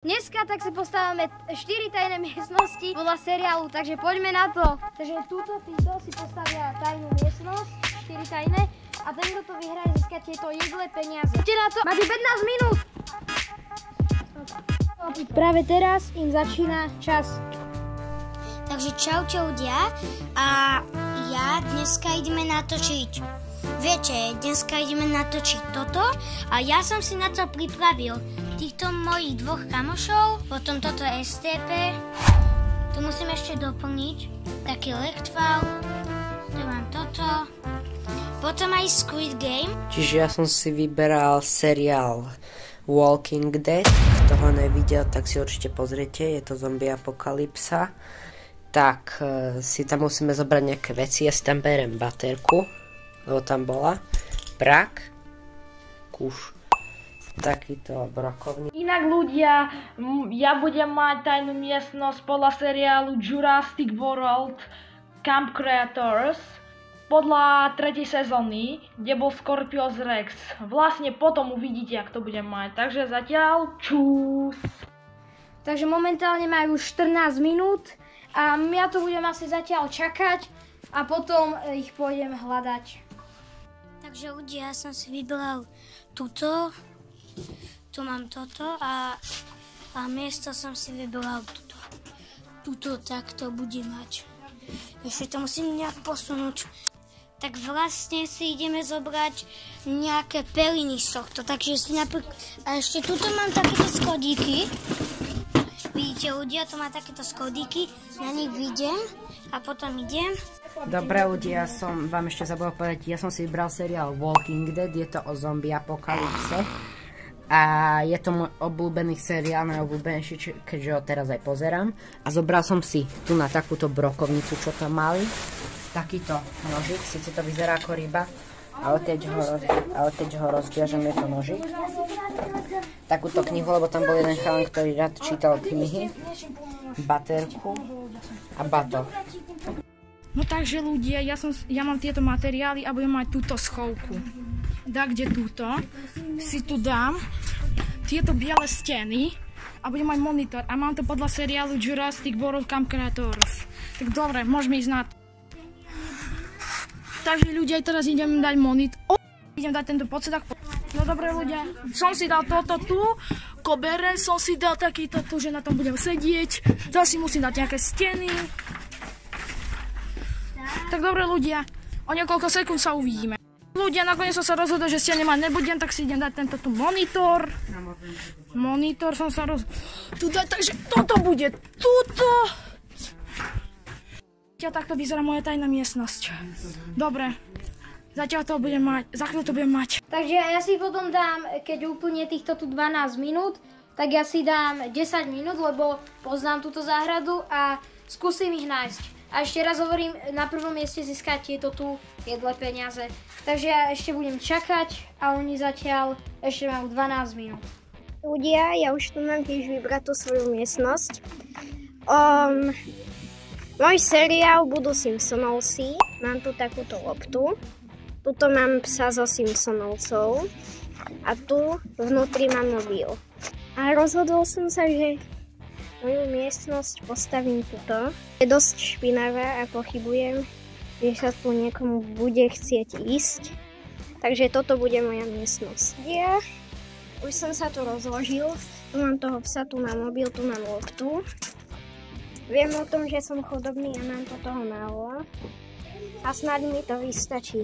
Dneska tak si postávame 4 tajné miestnosti podľa seriálu, takže poďme na to. Takže títo si postavia tajnú miestnosť, 4 tajné, a ten, kto to vyhraje, získa tieto jedle peniaze. Poďte na to, máte 15 minút! Práve teraz im začína čas. Takže čaute ľudia, a ja dneska ideme natočiť. Viete, dneska ideme natočiť toto a ja som si na to pripravil týchto mojich dvoch kamošov, potom toto STP, tu musím ešte doplniť, taký Lechtval, tu mám toto, potom aj Squid Game. Čiže ja som si vyberal seriál Walking Dead, kto ho nevidel, tak si určite pozrite, je to zombie apokalypsa. Tak si tam musíme zobrať nejaké veci, ja si tam berem baterku, lebo tam bola, brak, kuš, takýto brokovný. Inak ľudia, ja budem mať tajnú miestnosť podľa seriálu Jurassic World Camp Creators podľa 3. sezóny, kde bol Scorpius Rex. Vlastne potom uvidíte, jak to budem mať. Takže zatiaľ čus. Takže momentálne majú 14 minút a ja to budem asi zatiaľ čakať a potom ich pôjdem hľadať. Takže ľudia, ja som si vybral túto. Tu mám toto a miesto som si vybral túto. Tuto takto bude mať. Ešte to musím nejak posunúť. Tak vlastne si ideme zobrať nejaké peliny z tohto. Takže si napríklad... A ešte tuto mám takéto schodíky. Vidíte, ľudia, to má takéto schodíky. Na nich vidím a potom idem. Dobre ľudia, som vám ešte zabudol povedať, ja som si vybral seriál Walking Dead, je to o zombie apokalypse. A je to môj obľúbený seriál, najobľúbenejší, keďže ho teraz aj pozerám. A zobral som si tu na takúto brokovnicu, čo tam mali. Takýto nožík, síce to vyzerá ako ryba, ale keď ho rozviažem, je to nožík. Takúto knihu, lebo tam bol jeden chalan, ktorý rád čítal knihy. Baterku a batok. No takže ľudia, ja mám tieto materiály a budem mať túto schovku. Kde túto si tu dám tieto biele steny a budem mať monitor a mám to podľa seriálu Jurassic World Camp Creators. Tak dobre, môžeme ísť na to. Takže ľudia, teraz idem dať monitor. Idem dať tento podsedak. No dobre ľudia, som si dal toto tu, kobere som si dal takýto tu, že na tom budem sedieť. Zase musím dať nejaké steny. Tak dobre ľudia, o niekoľko sekúnd sa uvidíme. Ľudia, nakoniec som sa rozhodol, že steny mať nebudem, tak si idem dať tento tu monitor. Monitor som sa rozhodol. Takže toto bude tuto. Takto vyzerá moja tajná miestnosť. Dobre, zatiaľ to budem mať, za chvíľu to budem mať. Takže ja si potom dám, keď úplne týchto tu 12 minút, tak ja si dám 10 minút, lebo poznám túto záhradu a skúsim ich nájsť. A ešte raz hovorím, na prvom mieste získať tieto tu jedle peniaze. Takže ja ešte budem čakať a oni zatiaľ ešte majú 12 minút. Ľudia, ja už tu mám tiež vybrať tú svoju miestnosť. Môj seriál budú Simpsonovci. Mám tu takúto loptu. Tuto mám psa zo Simpsonovcov. A tu vnútri mám mobil. A rozhodol som sa, že moju miestnosť postavím tuto. Je dosť špinavá a pochybujem, že sa tu niekomu bude chcieť ísť. Takže toto bude moja miestnosť. Ja už som sa tu rozložil. Tu mám toho psa, tu mám mobil, tu mám loptu. Viem o tom, že som chudobný a mám to toho málo. A snáď mi to vystačí.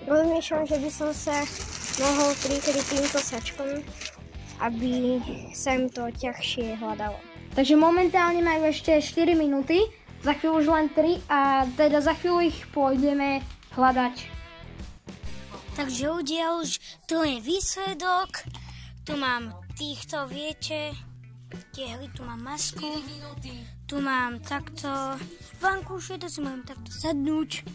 Rozmýšľam, že by som sa mohol prikryť týmto sačkom, aby sa im to ťažšie hľadalo. Takže momentálne majú ešte 4 minúty, za chvíľu už len 3 a teda za chvíľu ich pôjdeme hľadať. Takže ľudia, už tu je výsledok, tu mám týchto, viete, tie hry, tu mám masku, tu mám takto vankúše, to si môžem takto sadnúť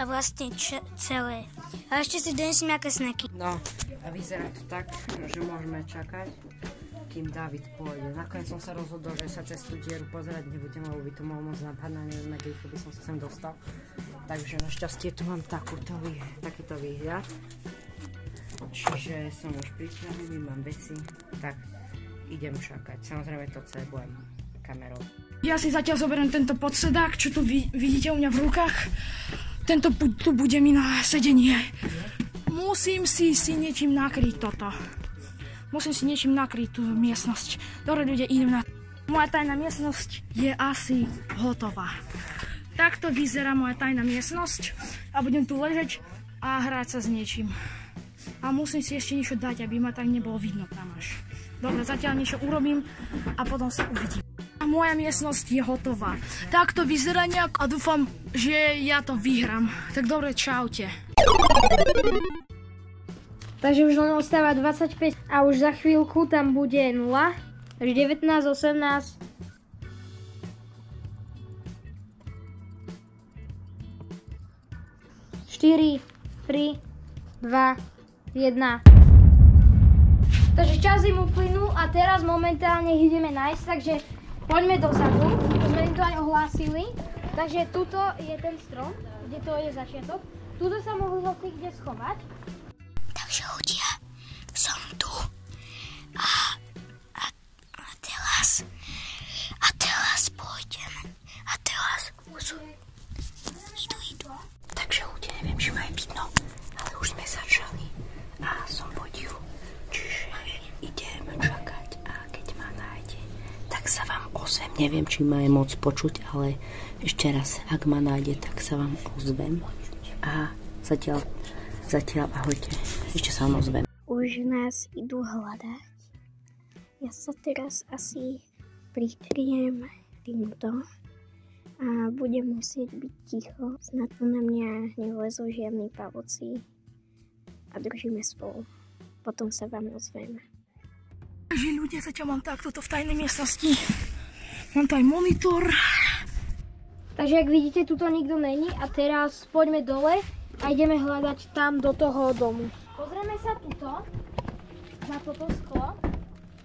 a vlastne celé. A ešte si donesím nejaké snacky. No a vyzerá to tak, že môžeme čakať, kým David pôjde. Nakoniec som sa rozhodol, že sa cez tú dieru pozerať nebudem, lebo by to mohol moc napadnúť, neviem, aký by som sa sem dostal. Takže našťastie tu mám takýto výhľad. Čiže som už pripravený, mám veci. Tak idem čakať. Samozrejme to cebujem kamerou. Ja si zatiaľ zoberiem tento podsedák, čo tu vidíte u mňa v rukách. Tento tu bude mi na sedenie. Musím si niečím nakryť toto. Musím si niečím nakryť tú miestnosť. Dobre ľudia, idem na... Moja tajná miestnosť je asi hotová. Takto vyzerá moja tajná miestnosť a budem tu ležať a hrať sa s niečím. A musím si ešte niečo dať, aby ma tak nebolo vidno tam až. Dobre, zatiaľ niečo urobím a potom sa uvidím. A moja miestnosť je hotová. Takto vyzerá nejak a dúfam, že ja to vyhrám. Tak dobre, čaute. Takže už len ostáva 25 a už za chvíľku tam bude 0. Takže 19, 18. Štyri, 3, 2, 1. Takže čas im uplynul a teraz momentálne ideme nájsť, takže poďme dozadu. Už sme im to aj ohlásili. Takže tuto je ten strom, kde to je začiatok. Tuto sa mohli hoci kde schovať. Takže ľudia, som tu. A teraz pôjdeme. A teraz idú. Takže ľudia, neviem, či ma je vidno, ale už sme začali. A som podivu. Čiže idem čakať a keď ma nájde, tak sa vám ozvem. Neviem, či ma je moc počuť, ale ešte raz, ak ma nájde, tak sa vám ozvem. A zatiaľ ahojte. Ešte sa vám ozvem. Už nás idú hľadať. Ja sa teraz asi prikryjem týmto a budem musieť byť ticho. Snad tu na mňa nevlezú žiadni pavúci a držíme spolu. Potom sa vám ozvem. Takže ľudia, zatiaľ mám takto v tajnej miestnosti. Mám tu aj monitor. Takže ak vidíte, tuto nikto není a teraz poďme dole a ideme hľadať tam do toho domu. Pozrieme sa tuto na toto sklo.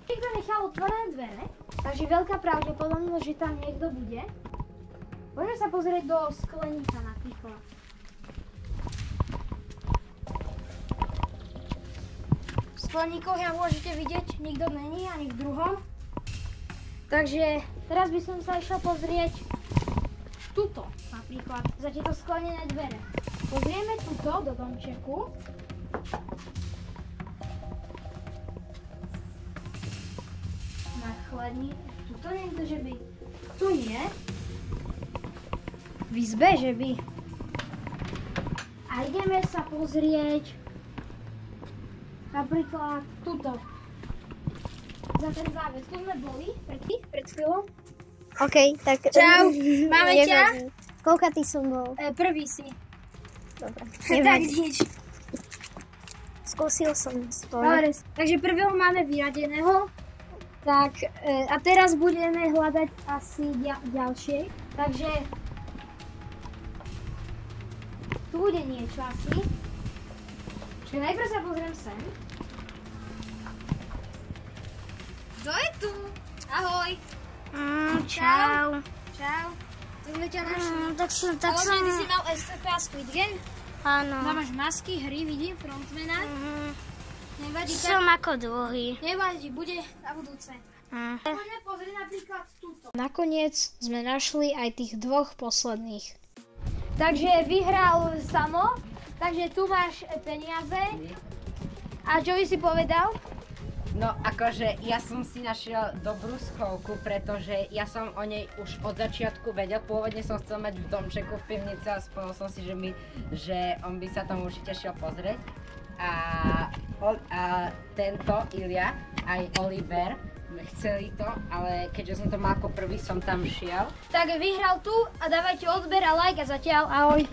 Niekto nechal otvorené dvere, takže veľká pravdepodobnosť, že tam niekto bude. Poďme sa pozrieť do skleníka napríklad. V skleníkoch ja môžete vidieť, nikto není ani v druhom. Takže teraz by som sa išla pozrieť tuto napríklad, za tieto sklenené dvere. Pozrieme tuto do domčeku. Na chladni. Tuto niekto, že by... Tu nie. V izbe, že by. A ideme sa pozrieť napríklad tuto. Za ten záves. Tu sme boli pred chvíľou. OK, tak... Čau, máme ťa? Koľka ty som bol? Prvý si. Dobre. Tak nič. Skúsil som spolu. Dobre, takže prvého máme vyradeného. Tak, a teraz budeme hľadať asi ďalšie. Takže tu bude niečo asi. Čiže najprv sa pozriem sem. Kto je tu? Ahoj. Čau. Čau. Tu sme ťa našli. Tak som... Ty si mal SCP a Squid Game? Áno. Tam máš masky, hry, vidím, frontmana. Nevadí, Som ako druhý. nevadí, bude na budúce. Poďme pozrieť napríklad túto. Nakoniec sme našli aj tých dvoch posledných. Takže vyhral Samo, takže tu máš peniaze. A čo by si povedal? No akože ja som si našiel dobrú schovku, pretože ja som o nej už od začiatku vedel. Pôvodne som chcel mať v domčeku v pivnici a spomenul som si, že on by sa tam určite šiel pozrieť. A tento Ilia aj Oliver chceli to, ale keďže som to mal ako prvý, som tam šiel. Tak vyhral tu a dávajte odber a like a zatiaľ ahoj.